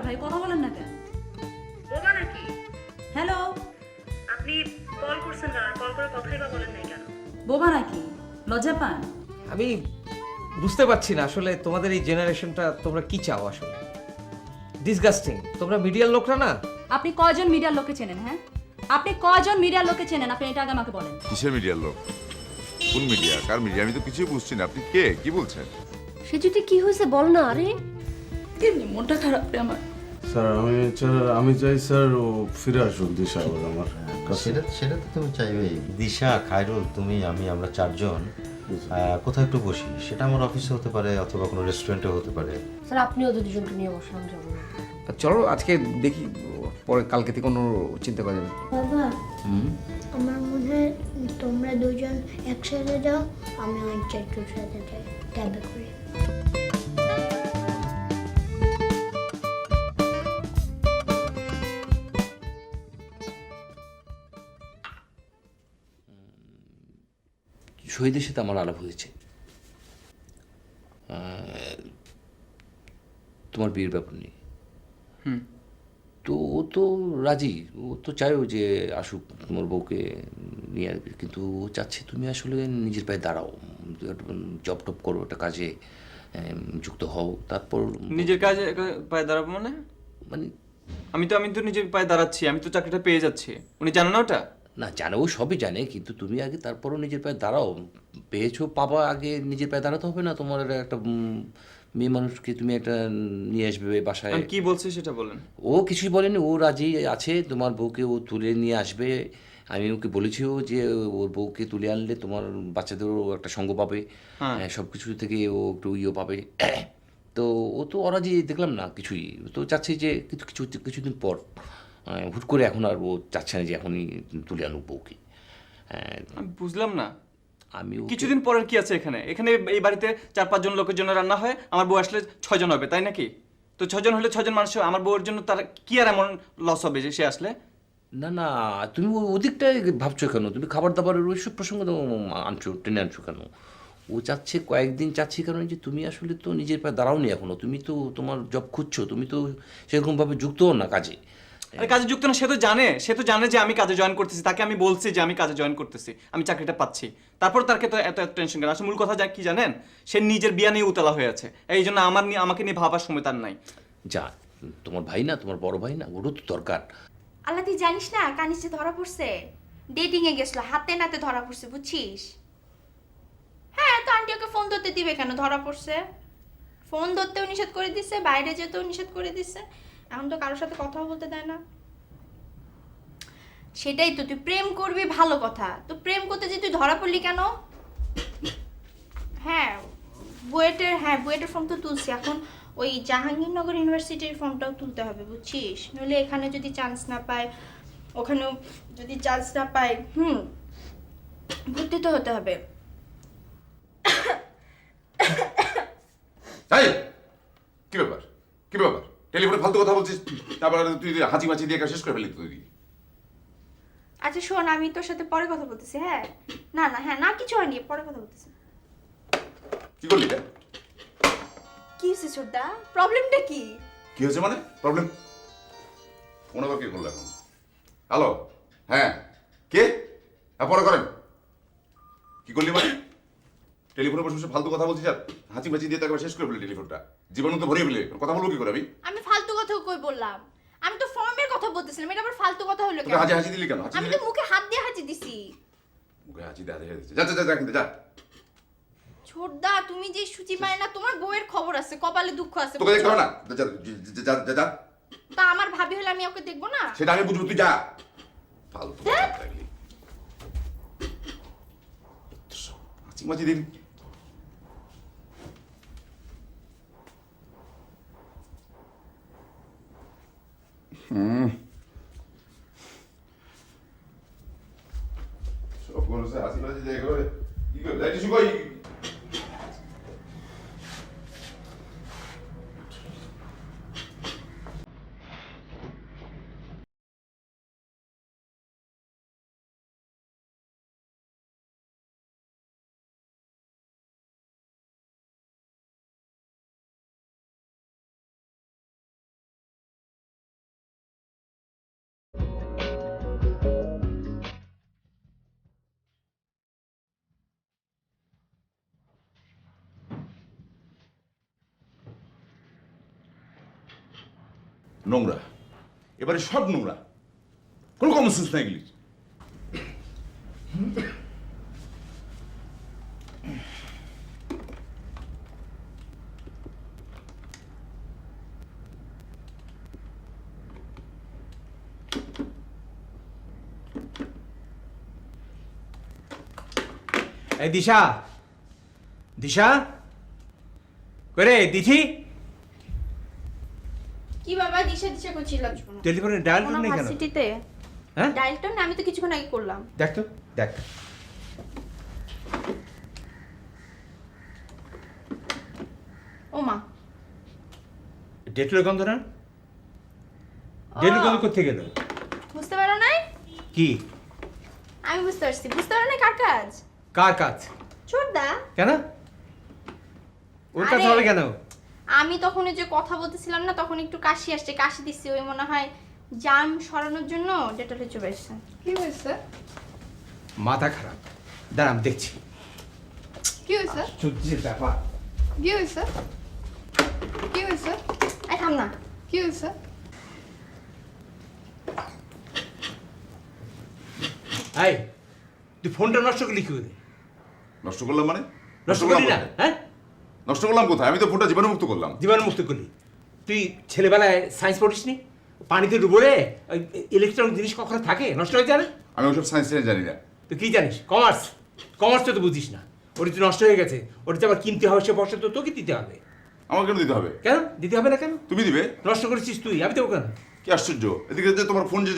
ভাই কথা বলেন না কেন? বোবা নাকি? হ্যালো, আপনি কল করছেন না, কল করে কথাই বা বলেন নাই কেন? বোবা নাকি? লজ্জা পান? আমি বুঝতে পারছি না আসলে তোমাদের এই জেনারেশনটা তোমরা কি চাও আসলে। ডিসগাস্টিং। তোমরা মিডিয়ার লোকরা না? আপনি কয়জন মিডিয়ার লোককে চেনেন? হ্যাঁ, আপনি কয়জন মিডিয়ার লোককে চেনেন? আপনি এটা আগে আমাকে বলেন। কিসের মিডিয়ার লোক? কোন মিডিয়া? কার মিডিয়া? আমি তো কিছুই বুঝছি না। আপনি কে? কি বলছেন? সে যদি কি হয়েছে বল না। আরে কেমনি মনটা খারাপ রে আমার। স্যার আমি চাই স্যার ও ফিরে আসুক দিশা আবার আমার কাছে। সেটা তো তুমি চাইবেই। দিশা, খায়রুল, তুমি, আমি, আমরা চারজন কোথাও একটু বসি। সেটা আমার অফিসে হতে পারে অথবা কোনো রেস্টুরেন্টে হতে পারে। স্যার আপনিও তো দুজনকে নিয়ে বসলাম যাবো না। চলো আজকে দেখি, পরে কালকে থেকে কোনো চিন্তা করা যাবে। বাবা আমার মনে হয় তোমরা দুজন একসাথে যাও, আমি আমার চাচুর সাথে যাই ক্যাবে করে। শহীদের সাথে আমার আলাপ হয়েছে তোমার বিয়ের ব্যাপার নিয়ে। তো ও তো রাজি, ও তো চায়ও যে আসুক তোমার বউকে নিয়ে আসবে, কিন্তু ও চাচ্ছে তুমি আসলে নিজের পায়ে দাঁড়াও, জব টপ করো, একটা কাজে যুক্ত হও, তারপর নিজের কাজে পায়ে দাঁড়াবো মানে মানে আমি তো নিজের পায়ে দাঁড়াচ্ছি, আমি তো চাকরিটা পেয়ে যাচ্ছি। উনি জানো না ওটা? না জানে, ও সবই জানে, কিন্তু তুমি আগে তারপরও নিজের পায়ে দাঁড়াও। পেয়েছো পাবা, আগে নিজের পায়ে দাঁড়াতে হবে না? তোমার একটা মেয়ে মানুষকে তুমি একটা নিয়ে আসবে বাসায়। কি বলছে সেটা বলেন। ও কিছুই বলেনি, ও রাজি আছে, তোমার বউকে ও তুলে নিয়ে আসবে। আমি ওকে বলেছিও যে ওর বউকে তুলে আনলে তোমার বাচ্চাদেরও একটা সঙ্গ পাবে, সব কিছু থেকে ও একটু পাবে। তো ও তো অরাজি দেখলাম না কিছুই, তো চাচ্ছে যে কিছুদিন পর, হুট করে এখন আর ও চাচ্ছে না যে এখনই তুলে আনুক বউকে। আমি বুঝলাম না, আমি কিছুদিন পরের কি আছে এখানে? এখানে এই বাড়িতে 4-5 জন লোকের জন্য রান্না হয়, আমার বউ আসলে 6 জন হবে, তাই নাকি? তো 6 জন হলে 6 জন মানুষ, আমার বউয়ের জন্য তার কি আর এমন লস হবে যে সে আসলে? না না, তুমি ওদিকটাই ভাবছো কেন? তুমি খাবার দাবারের ওইসব প্রসঙ্গ তো টেনে আনছো কেন? ও চাচ্ছে কয়েকদিন, চাচ্ছি কারণ যে তুমি আসলে তো নিজের পায়ে দাঁড়াওনি এখনো, তুমি তো তোমার জব খুঁজছো, তুমি তো সেরকমভাবে যুক্তও না কাজে। আরে কাজে যুক্ত না, সে তো জানে যে আমি কাজে জয়েন করতেছি, তাকে আমি বলছি যে আমি কাজে জয়েন করতেছি, আমি চাকরিটা পাচ্ছি, তারপর তাকে তো এত টেনশন কেন? আসলে মূল কথা কি জানেন, সে নিজের বিয়া নিয়ে উতলা হয়ে আছে, এই জন্য আমাকে নিয়ে ভাবার সময় তার নাই। যা, তোমার ভাই না, তোমার বড় ভাই না, ওরও তো দরকার। আল্লাহ তুই জানিস না কানিসে ধরা পড়ছে, ডেটিং এ গেছিল, হাতে নাতে ধরা পড়ছে, বুঝছিস? হ্যাঁ, তো আন্টি ওকে ফোন ধরতে দিবে কেন? ধরা পড়ছে, ফোন ধরতেও নিষেধ করে দিচ্ছে, বাইরে যেতেও নিষেধ করে দিচ্ছে, এখন তো কারোর সাথে কথাও বলতে দেয় না। সেটাই তো, তুই প্রেম করবি ভালো কথা, তো প্রেম করতে যে তুই ধরা পড়লি কেন? হ্যাঁ বুয়েটের ফর্ম তো তুলছি, এখন ওই জাহাঙ্গীরনগর ইউনিভার্সিটির ফর্মটাও তুলতে হবে, বুঝছিস? নইলে এখানে যদি চান্স না পায়, ওখানেও যদি চান্স না পায়, ভর্তি তো হতে হবে। কি ব্যাপার টেলিফোনে ফালতু কথা বলছিস, তারপর তুই হাঁচি মাছি দিয়ে শেষ করে ফেলি তুই। আচ্ছা শোন, আমি তোর সাথে পরে কথা বলতেছি। হ্যাঁ না না, হ্যাঁ না, কিছু হয়নি, পরে কথা বলতেছি। কি করলি রে? কি হয়েছে ছোটদা? প্রবলেমটা কি? কি হয়েছে মানে? প্রবলেম? ফোন আবার কে করলো এখন? হ্যালো, হ্যাঁ কে? হ্যাঁ পরে করেন। কি করলি মানে? টেলিফোনে বসে বসে ফালতু কথা বলছিস আর হাঁচি মাছি দিয়ে তাকে শেষ করে ফেলে টেলিফোনটা, জীবনে তো ভরিয়ে ফেলে। কথা বলবো কি করে আমি? আমি ফালতু কথা কই বললাম? আমি তো ফর্মের কথা বলতেছিলাম, এটা আবার ফালতু কথা হলো তোকে কেন? হাঁচি হাঁচি দিলি কেন? হাঁচি আমি দিলি? তো মুখে হাত দিয়ে হাঁচি দিছি। মুখে হাঁচি দেওয়া দেখে দিচ্ছে। যা যা যা কিন্তু যা। ছোটদা, তুমি যে সুচি পায় না, তোমার বউয়ের খবর আছে, কপালে দুঃখ আছে। তোকে দেখতে হবে না? যা যা যা যা। তা আমার ভাবি হলে আমি ওকে দেখবো না? সেটা আমি বুঝবো, তুই যা। ফালতু কথা লাগলি। হাঁচি মাছি দিলি। সব করেছে হাসি মাছি দিয়ে একেবারে কি করে লাইট শুকাই। নোংরা, এবারে সব নোংরা, কোনো কমন সেন্স নাই এগুলি। এই দিশা, দিশা করে দিঠি কি বাবা দিশা দিশা করছিলাম? টেলিফোনে ডায়াল টোন নেই কেন? ভার্সিটিতে হ্যাঁ ডায়াল টোন আমি তো কিছুক্ষণ আগে করলাম। দেখ তো, দেখ। ও মা, ডেটুলের গন্ধ না? ডেটুলের গন্ধ কোথায় গেল? বুঝতে পারো নাই? কি? আমি বুঝতে পারছি। বুঝতে পারো নাই কার কাজ? কার কাজ? ছোটদা। কেন ওর কাজ আরে, হবে কেন? আমি তখন ওই যে কথা বলতেছিলাম না, তখন একটু কাশি আসছে, কাশি দিচ্ছি, ওই মনে হয় জাম সরানোর জন্য ডেটলে চলে এসছে। কি হয়েছে? মাথা খারাপ, দাঁড়া আমি দেখছি। কি হয়েছে? সূর্যের ব্যাপার। কি হয়েছে? কি হয়েছে? এই থাম না। কি হয়েছে? এই তুই ফোনটা নষ্ট করলি কি করে? নষ্ট করলাম মানে? নষ্ট করলি না? হ্যাঁ নষ্ট করলাম কোথায়? আমি তো ফোনটা জীবাণুমুক্ত করলাম। জীবাণুমুক্ত করলি? তুই ছেলেবেলায় সায়েন্স পড়িসনি? পানিতে ডুবোরে ইলেকট্রনিক জিনিস কখনো থাকে নষ্ট হয়ে যায় না? আমি ওসব সায়েন্স জানি না। তুই কি জানিস? কমার্স, কমার্স তো বুঝিস না। ওটা তো নষ্ট হয়ে গেছে, ওটা আবার কিনতে হবে, সে বর্ষা তো তোকে দিতে হবে। আমাকে কেন দিতে হবে? কেন দিতে হবে না? কেন তুমি দিবে? নষ্ট করেছিস তুই, আমি দেবো কেন? কি আশ্চর্য! এদিকে যে তোমার ফোন যে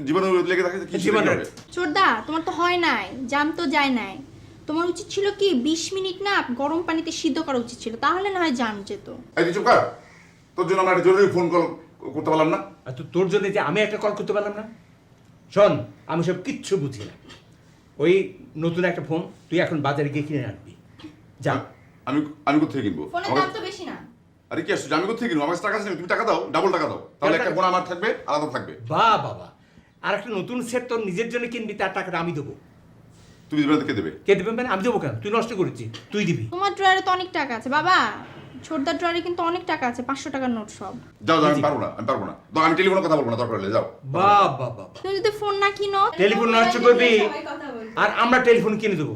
জীবাণু লেগে থাকে, কি জীবাণু? হবে? ছোটদা, তোমার তো হয় নাই, জাম তো যায় নাই। তোমার উচিত ছিল কি 20 মিনিট না গরম পানিতে সিদ্ধ করা উচিত ছিল, তাহলে না হয় জাম যেত। এই চুপ কর। তোর জন্য আমরা একটা জরুরি ফোন কল করতে পারলাম না। আর তোর জন্য যে আমি একটা কল করতে পারলাম না? শোন, আমি সব কিচ্ছু বুঝি না। ওই নতুন একটা ফোন তুই এখন বাজারে গিয়ে কিনে আনবি, যা। আমি কোথায় কিনবো? ফোনের দাম তো বেশি না। আরে কি আশ্চর্য! আমি কোথায় কিনবো? আমার কাছে টাকা আছে না, তুমি টাকা দাও, ডাবল টাকা দাও, তাহলে একটা ফোন আমার থাকবে, আলাদা থাকবে। বাহ বাবা, আর একটা নতুন সেট তোর নিজের জন্য কিনবি, তার টাকাটা আমি দেবো। তুমি দেবে না? কে দেবে? কে দেবে মানে? আমি দেবো কেন? তুই নষ্ট করেছিস, তুই দিবি। তোমার ড্রয়ারে তো অনেক টাকা আছে বাবা। ছোটদার ড্রয়ারে কিন্তু অনেক টাকা আছে, 500 টাকার নোট সব। যাও যাও, আমি পারবো না, আমি পারবো না। দাও, আমি টেলিফোনে কথা বলবো না, দরকার হলে যাও। বাহ বাহ বাহ, তুমি যদি ফোন না কিনো, টেলিফোন নষ্ট করবি আর আমরা টেলিফোন কিনে দেবো।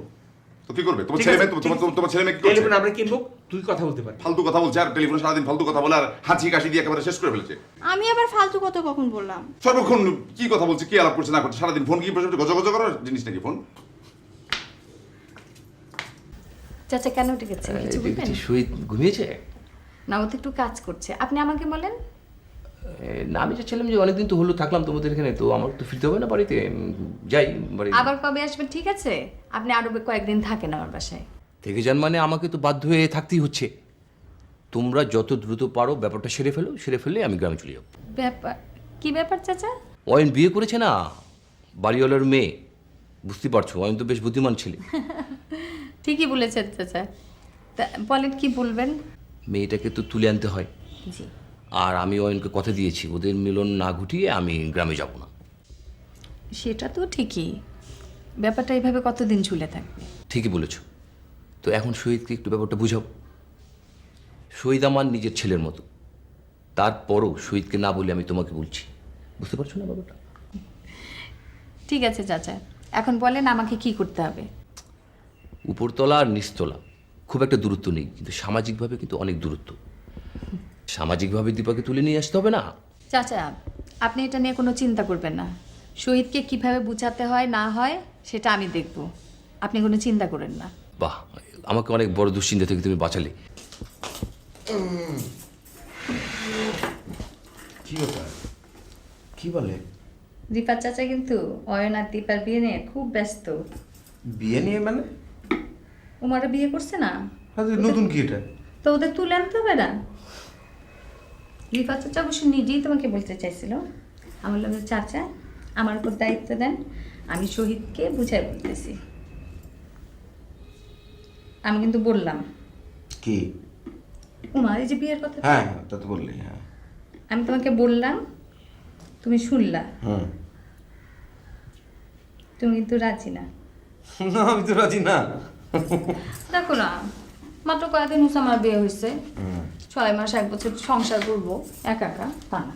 তো কি করবে? তোমার ঠিক ছেলে আছে, মেয়ে, ঠিক আছে। তোমার ছেলে মেয়ে কি করছে? টেলিফোন আমরা কিনবো, তুই কথা বলতে পারবি। ফালতু কথা বলছে, আর টেলিফোনে সারাদিন ফালতু কথা বলে আর হাঁচি কাশি দিয়ে একেবারে শেষ করে ফেলেছে। আমি আবার ফালতু কথা কখন বললাম? সর্বক্ষণ কি কথা বলছে, কি আলাপ করছে না করছে, সারাদিন ফোন কি গজ গজ করার জিনিস নাকি ফোন? চাচা কেন উঠে গেছেন? কিছু বলবেন? শুয়ে ঘুমিয়েছে না, ও তো একটু কাজ করছে। আপনি আমাকে বলেন। না, আমি চাচ্ছিলাম যে অনেকদিন তো হলো থাকলাম তোমাদের এখানে, তো আমার তো ফিরতে হবে না বাড়িতে, যাই বাড়ি। আবার কবে আসবেন? ঠিক আছে, আপনি আরো কয়েকদিন থাকেন আমার বাসায়। থেকে যান মানে আমাকে তো বাধ্য হয়ে থাকতেই হচ্ছে। তোমরা যত দ্রুত পারো ব্যাপারটা সেরে ফেললে আমি গ্রামে চলে যাবো। ব্যাপার কি ব্যাপার চাচা? অয়ন বিয়ে করেছে না, বাড়িওয়ালার মেয়ে। বুঝতে পারছো, অয়ন তো বেশ বুদ্ধিমান ছেলে। ঠিকই বলেছেন চাচা। তা বলেন কি বলবেন? মেয়েটাকে তো তুলে আনতে হয়, জি। আর আমি অয়নকে কথা দিয়েছি ওদের মিলন না ঘটিয়ে আমি গ্রামে যাব না। সেটা তো ঠিকই, ব্যাপারটা এইভাবে কতদিন ঝুলে থাকবে? ঠিকই বলেছ। তো এখন শহীদকে একটু ব্যাপারটা বুঝাও। শহীদ আমার নিজের ছেলের মতো, তারপরও শহীদকে না বলে আমি তোমাকে বলছি। বুঝতে পারছো না ব্যাপারটা? ঠিক আছে চাচা, এখন বলেন আমাকে কি করতে হবে? উপরতলা আর নিচতলা খুব একটা দূরত্ব নেই, কিন্তু সামাজিকভাবে কিন্তু অনেক দূরত্ব। সামাজিকভাবে দীপাকে তুলে নিয়ে আসতে হবে না? চাচা আপনি এটা নিয়ে কোনো চিন্তা করবেন না, শহীদকে কিভাবে বুঝাতে হয় না হয় সেটা আমি দেখব, আপনি কোনো চিন্তা করেন না। বাহ, আমাকে অনেক বড় দুশ্চিন্তা থেকে তুমি বাঁচালে। কি ব্যাপার, কি বলে? দীপার চাচা কিন্তু অয়ন আর দীপার বিয়ে নিয়ে খুব ব্যস্ত। বিয়ে নিয়ে মানে? উমারা বিয়ে করছে না, নতুন কি এটা? তো ওদের তুলে আনতে হবে না? দীপা চাচা অবশ্য নিজেই তোমাকে বলতে চাইছিল। আমি বললাম যে, চাচা আমার উপর দায়িত্ব দেন, আমি শহীদকে বুঝাই বলতেছি। আমি কিন্তু বললাম কি? উমা এই যে বিয়ের কথা, হ্যাঁ তা তো বললি। হ্যাঁ আমি তোমাকে বললাম, তুমি শুনলা, হুম। তুমি কিন্তু রাজি না। না আমি তো রাজি না। দেখো না, মাত্র কয়েকদিন হচ্ছে আমার বিয়ে হয়েছে, 6 মাস 1 বছর সংসার করবো একা একা, তা না।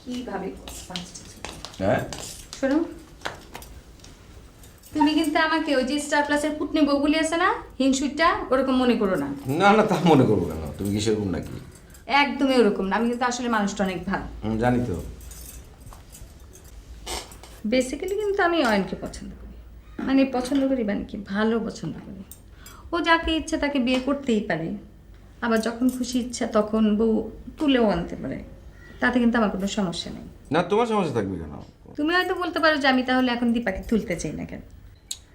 কিভাবে হ্যাঁ শোনো, তুমি কিন্তু আমাকে ওই যে স্টার প্লাসের পুটনি বউগুলি আছে না, হিংসুইটা, ওরকম মনে করো না। না না তা মনে করবো কেন, তুমি কি সেরকম নাকি? একদমই ওরকম না, আমি কিন্তু আসলে মানুষটা অনেক ভালো। জানি তো। বেসিক্যালি কিন্তু আমি অয়নকে পছন্দ করি, মানে পছন্দ করি মানে কি, ভালো পছন্দ করি। ও যাকে ইচ্ছে তাকে বিয়ে করতেই পারে, আবার যখন খুশি ইচ্ছা তখন বউ তুলেও আনতে পারে, তাতে কিন্তু আমার কোনো সমস্যা নেই। না তোমার সমস্যা থাকবে কেন? তুমি হয়তো বলতে পারো যে আমি তাহলে এখন দীপাকে তুলতে চাই না কেন।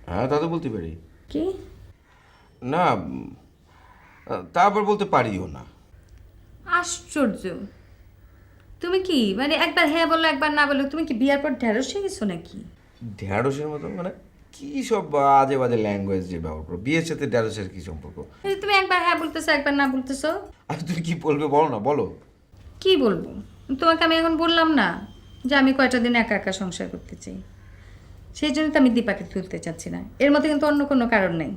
হ্যাঁ তা তো বলতে পারি। কি? না তারপর বলতে পারিও না। আশ্চর্য, তুমি কি মানে একবার হ্যাঁ বলো একবার না বলো, তুমি কি বিয়ার পর ঢ্যাঁড়স হয়ে গেছো নাকি? ঢ্যাঁড়সের মতো মানে কি সব আজে বাজে ল্যাঙ্গুয়েজ যে ব্যবহার করো, বিয়ের সাথে ঢ্যাঁড়সের কি সম্পর্ক? এই যে তুমি একবার হ্যাঁ বলতেছো একবার না বলতেছো। আর তুমি কি বলবে বলো না, বলো। কি বলবো? তোমাকে আমি এখন বললাম না যে আমি কয়টা দিন একা একা সংসার করতে চাই, সেই জন্য তো আমি দীপাকে তুলতে চাচ্ছি না। এর মধ্যে কিন্তু অন্য কোনো কারণ নেই।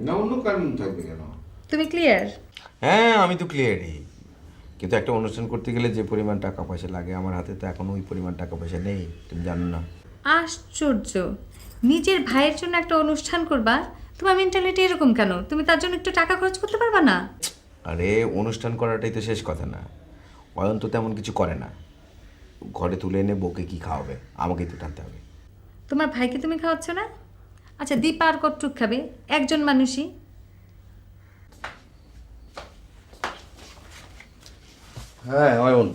না অন্য কারণ থাকবে কেন? তুমি ক্লিয়ার? হ্যাঁ আমি তো ক্লিয়ারই, কিন্তু একটা অনুষ্ঠান করতে গেলে যে পরিমাণ টাকা পয়সা লাগে আমার হাতে তো এখন ওই পরিমাণ টাকা পয়সা নেই, তুমি জানো না। আশ্চর্য, নিজের ভাইয়ের জন্য একটা অনুষ্ঠান করবা, তোমার মেন্টালিটি এরকম কেন? তুমি তার জন্য একটু টাকা খরচ করতে পারবা না? আরে অনুষ্ঠান করাটাই তো শেষ কথা না, অয়ন তো তেমন কিছু করে না। ঘরে তুলে এনে বউকে কি খাওয়াবে, আমাকেই তো টানতে হবে। তোমার ভাইকে তুমি খাওয়াচ্ছ না? আচ্ছা দীপা আর কতটুক খাবে, একজন মানুষই। হ্যাঁ অয়ন,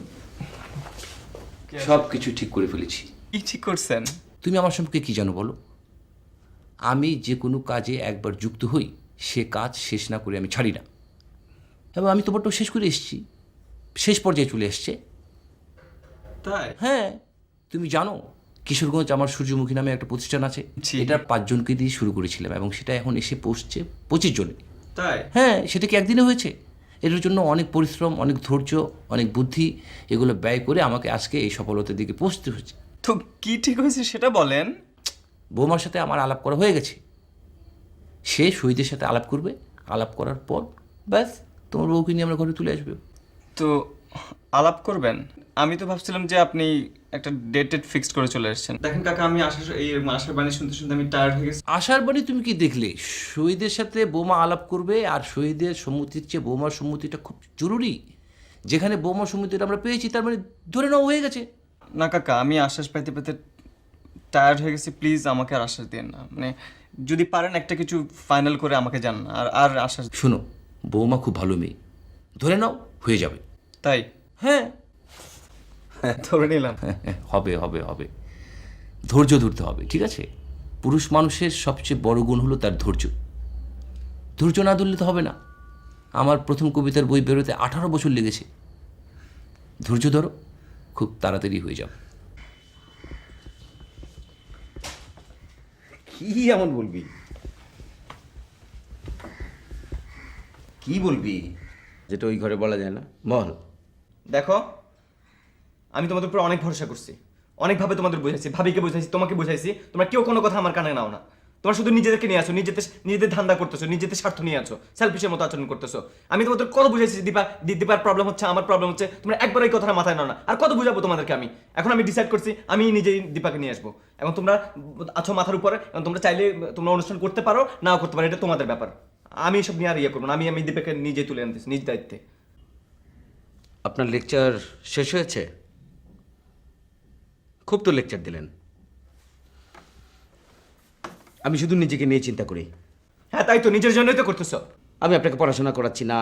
সব কিছু ঠিক করে ফেলেছি। কি ঠিক করছেন? তুমি আমার সম্পর্কে কি জানো বলো? আমি যে কোনো কাজে একবার যুক্ত হই, সে কাজ শেষ না করে আমি ছাড়ি না, এবং আমি তোমারটাও শেষ করে এসেছি, শেষ পর্যায়ে চলে এসছে। তাই? হ্যাঁ, তুমি জানো কিশোরগঞ্জ আমার সূর্যমুখী নামে একটা প্রতিষ্ঠান আছে, জি। এটা 5 জনকে দিয়ে শুরু করেছিলাম এবং সেটা এখন এসে পৌঁছছে 25 জনে। তাই? হ্যাঁ, সেটা কি একদিনে হয়েছে? এটার জন্য অনেক পরিশ্রম, অনেক ধৈর্য, অনেক বুদ্ধি, এগুলো ব্যয় করে আমাকে আজকে এই সফলতার দিকে পৌঁছতে হয়েছে। তো কি ঠিক হয়েছে সেটা বলেন। বৌমার সাথে আমার আলাপ করা হয়ে গেছে, সে শহীদের সাথে আলাপ করবে, আলাপ করার পর ব্যাস তোমার বউকে নিয়ে আমরা ঘরে তুলে আসবে। তো আলাপ করবেন? আমি তো ভাবছিলাম যে আপনি একটা ডেট ফিক্সড করে চলে এসেছেন। দেখেন কাকা, আমি আশার বাণী শুনতে শুনতে আমি টায়ার্ড হয়ে গেছি। আশার বাণী তুমি কি দেখলে? শহীদের সাথে বৌমা আলাপ করবে, আর শহীদের সম্মতির চেয়ে বৌমার সম্মতিটা খুব জরুরি। যেখানে বৌমার সম্মতিটা আমরা পেয়েছি, তার মানে ধরে নেওয়া হয়ে গেছে। না কাকা, আমি আশ্বাস পাইতে পাইতে টায়ার্ড হয়ে গেছি, প্লিজ আমাকে আর আশ্বাস দিন না। মানে যদি পারেন একটা কিছু ফাইনাল করে আমাকে জান না, আর আশ্বাস। শোনো, বৌমা খুব ভালো মেয়ে, ধরে নাও হয়ে যাবে। তাই? হ্যাঁ ধরে নিলাম। হবে হবে হবে, ধৈর্য ধরতে হবে, ঠিক আছে? পুরুষ মানুষের সবচেয়ে বড় গুণ হলো তার ধৈর্য। ধৈর্য না ধরলে তো হবে না। আমার প্রথম কবিতার বই বেরোতে 18 বছর লেগেছে। ধৈর্য ধরো, খুব তাড়াতাড়ি হয়ে যাবে। কি এমন বলবি? কি বলবি যেটা ওই ঘরে বলা যায় না? বল। দেখো, আমি তোমাদের উপর অনেক ভরসা করছি, অনেকভাবে তোমাদের বুঝাইছি, ভাবিকে বুঝাইছি, তোমাকে বুঝাইছি, তোমরা কেউ কোনো কথা আমার কানে নাও না। তোমরা শুধু নিজেদেরকে নিয়ে আসো, নিজেদের ধান্দা করতেছো, নিজেদের স্বার্থ নিয়ে আছো, সেলফিশের মতো আচরণ করতেছো। আমি তোমাদের কত বুঝাইছি দীপার প্রবলেম হচ্ছে, আমার প্রবলেম হচ্ছে, তোমরা একবার এই কথাটা মাথায় নাও না। আর কত বুঝাবো তোমাদেরকে আমি? এখন আমি ডিসাইড করছি আমি নিজেই দীপাকে নিয়ে আসবো। এখন তোমরা আছো মাথার উপরে, এখন তোমরা চাইলে তোমরা অনুষ্ঠান করতে পারো, নাও করতে পারো, এটা তোমাদের ব্যাপার। আমি এসব নিয়ে আর ইয়ে করবো না। আমি দীপাকে নিজেই তুলে আনতেছি নিজ দায়িত্বে। আপনার লেকচার শেষ হয়েছে? খুব তো লেকচার দিলেন। আমি শুধু নিজেকে নিয়ে চিন্তা করি। হ্যাঁ, তাই তো, নিজের জন্যই তো করতেছো। আমি আপনাকে পড়াশোনা করাচ্ছি না,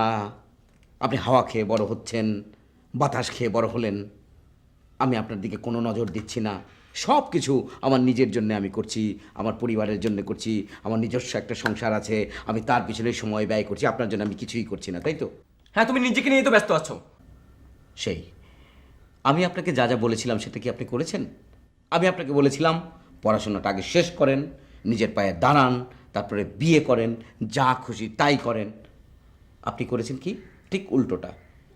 আপনি হাওয়া খেয়ে বড় হচ্ছেন, বাতাস খেয়ে বড় হলেন। আমি আপনার দিকে কোনো নজর দিচ্ছি না। সব কিছু আমার নিজের জন্য আমি করছি, আমার পরিবারের জন্য করছি, আমার নিজস্ব একটা সংসার আছে, আমি তার পিছনে সময় ব্যয় করছি। আপনার জন্য আমি কিছুই করছি না, তাই তো? হ্যাঁ, তুমি নিজেকে নিয়ে তো ব্যস্ত আছো। সেই আমি আপনাকে যা যা বলেছিলাম সেটা কি আপনি করেছেন? আমি আপনাকে বলেছিলাম পড়াশোনাটা আগে শেষ করেন, নিজের পায়ে দাঁড়ান, তারপরে বিয়ে করেন, যা খুশি তাই করেন। আপনি করেছেন কি? ঠিক উল্টোটা।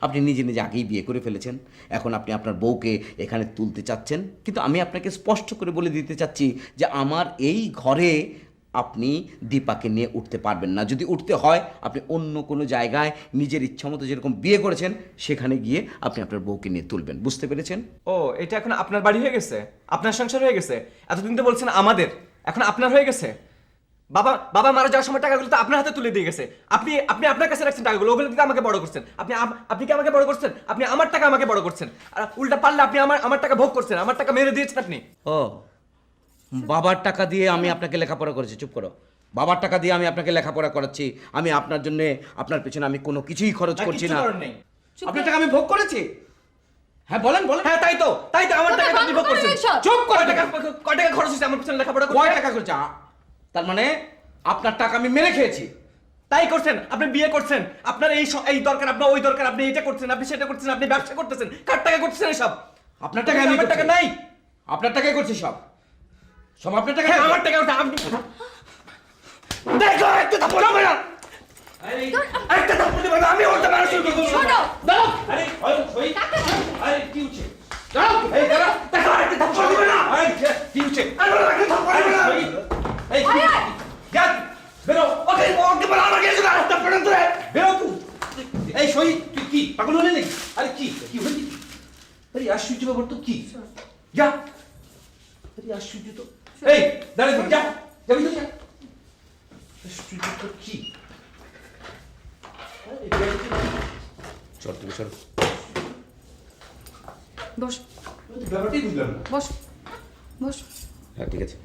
আপনি নিজে নিজে আগেই বিয়ে করে ফেলেছেন। এখন আপনি আপনার বউকে এখানে তুলতে চাচ্ছেন, কিন্তু আমি আপনাকে স্পষ্ট করে বলে দিতে চাচ্ছি যে আমার এই ঘরে আপনি দীপাকে নিয়ে উঠতে পারবেন না। যদি উঠতে হয় আপনি অন্য কোনো জায়গায় নিজের ইচ্ছামতো যেরকম বিয়ে করেছেন সেখানে গিয়ে আপনি আপনার বউকে নিয়ে তুলবেন। বুঝতে পেরেছেন? ও, এটা এখন আপনার বাড়ি হয়ে গেছে, আপনার সংসার হয়ে গেছে। এতদিন তো বলছেন আমাদের, এখন আপনার হয়ে গেছে। বাবা মারা যাওয়ার সময় টাকাগুলো তো আপনার হাতে তুলে দিয়ে গেছে। আপনি আপনার কাছে রাখছেন টাকাগুলো, ওগুলো দিকে আমাকে বড় করছেন। আপনি কি আমাকে বড় করছেন? আপনি আমার টাকা আমাকে বড় করছেন, আর উল্টা পারলে আপনি আমার টাকা ভোগ করছেন, আমার টাকা মেরে দিয়েছেন আপনি। ও, বাবার টাকা দিয়ে আমি আপনাকে লেখাপড়া করেছি। চুপ করো। বাবার টাকা দিয়ে আমি আপনাকে লেখাপড়া করাচ্ছি। আমি আপনার জন্য, আপনার পেছনে আমি কোনো কিছুই খরচ করছি না। আপনার টাকা আমি ভোগ করেছি। হ্যাঁ বলেন বলেন। হ্যাঁ, তাই তো আমার টাকা আপনি ভোগ করছেন। চুপ করে। কয় টাকা খরচ হয়েছে আমার পেছনে লেখাপড়া করতে? কয় টাকা খরচ? তার মানে আপনার টাকা আমি মেরে খেয়েছি। তাই করছেন, আপনি বিয়ে করছেন, আপনার এই দরকার, আপনার ওই দরকার, আপনি এটা করছেন, আপনি সেটা করছেন, আপনি ব্যবসা করতেছেন। কার টাকা করতেছেন এসব? আপনার টাকা আমি আমার টাকা নাই। আপনার টাকাই করছি সব। সব আপনার টাকা। হ্যাঁ, আমার টাকা ওটা আপনি। দেখো, একটা থাপ্পড় দিবে না। একটা থাপ্পড় দিবে না, আমি ওটা মারা শুরু করব। দাও। আরে ওই আরে কি হচ্ছে? দাও। এই দাঁড়া। দেখো, একটা থাপ্পড় দিবে না। আরে কি হচ্ছে? আরে একটা থাপ্পড় দিবে না। এই যা বেরো। ওকে বলা আমাকে এসে একটা থাপ্পড় ধরে বেরো তুই। এই সই, তুই কি পাগল হলে নাকি? আরে কি কি হয়েছে? আরে আশ্চর্য ব্যাপার তো। কি যা, আরে আশ্চর্য তো। এই দাঁড়িয়ে থাক, যা যাবি তো, যা। আশ্চর্য তো কি? চল তুমি চল। বস ব্যাপারটাই বুঝলাম না। বস বস। হ্যাঁ ঠিক আছে।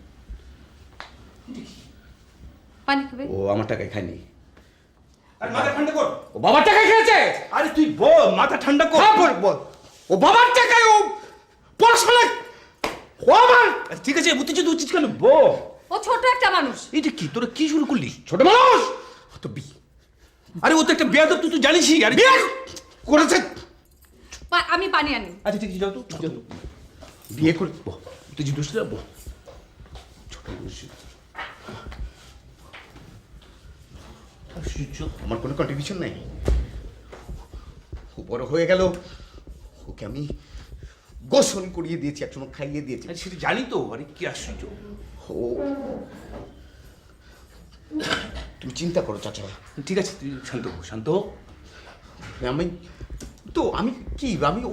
পানি খাবে? ও আমার টাকায় খায়নি। আর মাথা ঠান্ডা কর। ও বাবার টাকায় খেয়েছে। আরে তুই বল, মাথা ঠান্ডা কর। হ্যাঁ বল। ও বাবার টাকায় ও পড়াশোনা। ও আমার। ঠিক আছে, বুঝতে উচিত কেন? বল। ও ছোট একটা মানুষ। এটা কি তোরা কি শুরু করলি? ছোট মানুষ তো আরে ও তো একটা বেয়াদব, তুই তো জানিসই। আরে বিয়ে করেছে। আমি পানি আনি। আচ্ছা ঠিক আছে, যাও তো যাও তো। বিয়ে করে তুই যে দোষটা বল। ছোট মানুষ। আশ্চর্য, আমার কোনো কন্ট্রিবিউশন নাই। ও বড় হয়ে গেল, ওকে আমি গোসল করিয়ে দিয়েছি, একসময় খাইয়ে দিয়েছি। আরে সেটা জানি তো। আরে কি আশ্চর্য। ও তুমি চিন্তা করো চাচা। ঠিক আছে, তুই শান্ত হো, শান্ত হো। আমি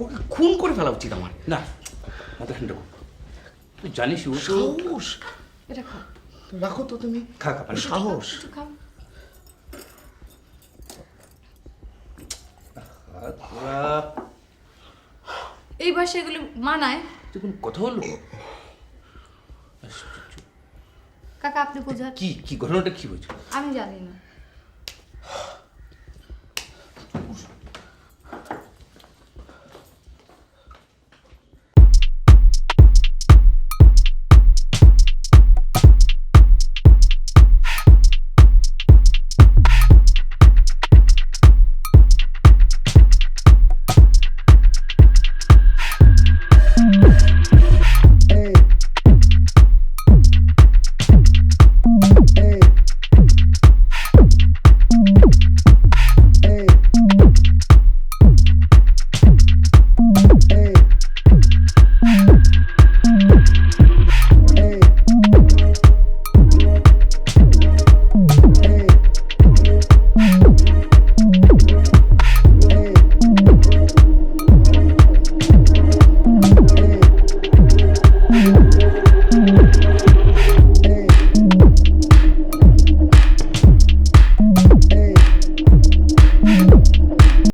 ওকে খুন করে ফেলা উচিত আমার। না, মাথা ঠান্ডা কর। তুই জানিস ও তো সাহস। এটা খাও। রাখো তো তুমি। খা খা পানি। সাহস। একটু খাও। এই বয়সে এগুলো মানায়? তুই কোন কথা বললো? কাকা আপনি বোঝান। কি কি ঘটনাটা কি হয়েছে? আমি জানি না।